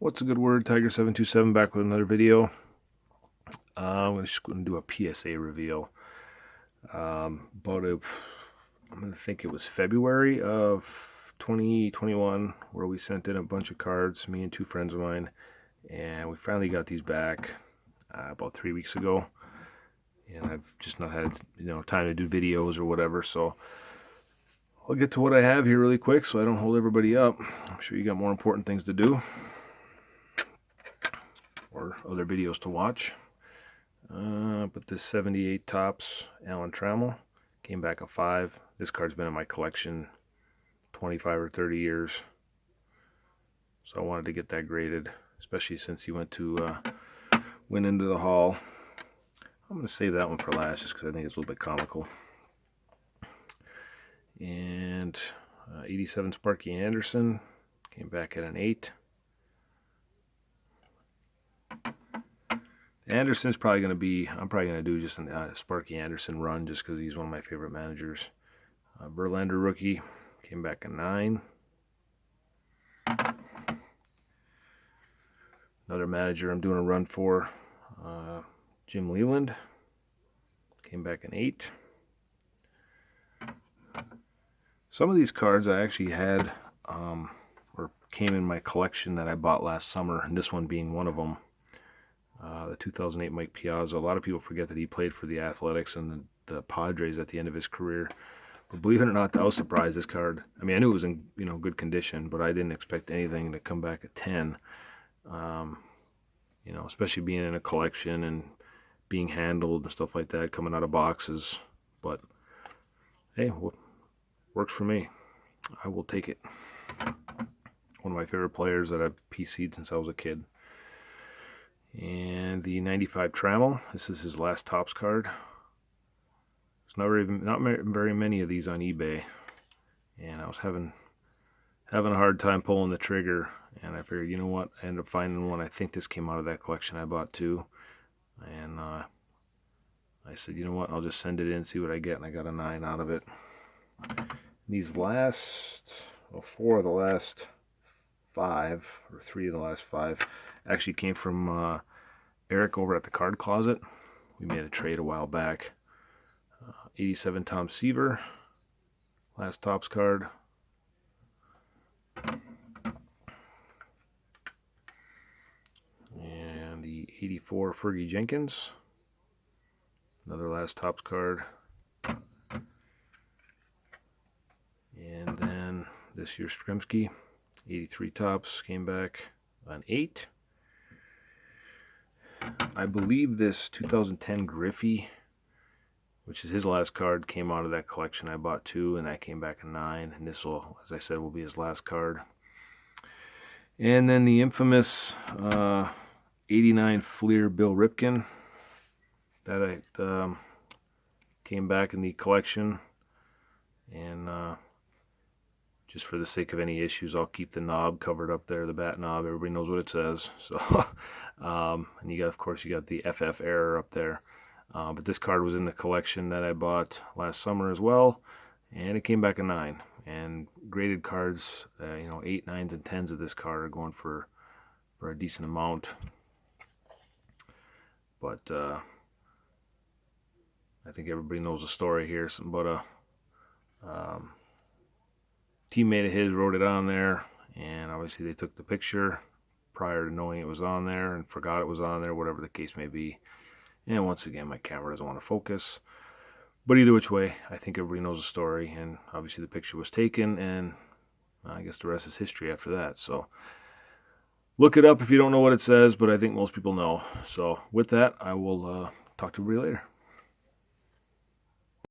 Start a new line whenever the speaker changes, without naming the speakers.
What's a good word? Tiger727 back with another video. I'm just going to do a PSA reveal. I'm going to think it was February of 2021 where we sent in a bunch of cards, me and two friends of mine, and we finally got these back about 3 weeks ago. And I've just not had time to do videos or whatever, so I'll get to what I have here really quick so I don't hold everybody up. I'm sure you got more important things to do or other videos to watch. But this 78 Topps Allen Trammell came back a 5. This card's been in my collection 25 or 30 years, so I wanted to get that graded, especially since he went into the Hall. I'm going to save that one for last just because I think it's a little bit comical. And 87 Sparky Anderson came back at an 8. Anderson's probably going to be, I'm probably going to do just a Sparky Anderson run just because he's one of my favorite managers. Verlander rookie came back a 9. Another manager I'm doing a run for, Jim Leland, came back an 8. Some of these cards I actually had or came in my collection that I bought last summer, and this one being one of them. The 2008 Mike Piazza. A lot of people forget that he played for the Athletics and the Padres at the end of his career. But believe it or not, I was surprised this card. I mean, I knew it was in good condition, but I didn't expect anything to come back at 10. Especially being in a collection and being handled and stuff like that, coming out of boxes. But hey, works for me. I will take it. One of my favorite players that I've PC'd since I was a kid. And the 95 Trammell. This is his last Topps card. There's not very many of these on eBay, and I was having a hard time pulling the trigger. And I figured, you know what? I ended up finding one. I think this came out of that collection I bought too. And I said, you know what? I'll just send it in, see what I get, and I got a 9 out of it. These last, 4 of the last 5, or 3 of the last 5. Actually came from Eric over at the Card Closet. We made a trade a while back. 87 Tom Seaver, last Topps card. And the 84 Fergie Jenkins, another last Topps card. And then this year's Stremski, 83 Topps, came back on 8. I believe this 2010 Griffey, which is his last card, came out of that collection I bought too, and that came back a 9. And this will, as I said, will be his last card. And then the infamous 89 Fleer Bill Ripken that I came back in the collection. And just for the sake of any issues, I'll keep the knob covered up there, the bat knob. Everybody knows what it says. So, and of course, you got the FF error up there. But this card was in the collection that I bought last summer as well, and it came back a 9. And graded cards, 8, 9s, and 10s of this card are going for a decent amount. But I think everybody knows the story here. But teammate of his wrote it on there, and obviously they took the picture prior to knowing it was on there and forgot it was on there, whatever the case may be. And once again, my camera doesn't want to focus. But either which way, I think everybody knows the story, and obviously the picture was taken, and I guess the rest is history after that. So look it up if you don't know what it says, but I think most people know. So with that, I will talk to everybody later.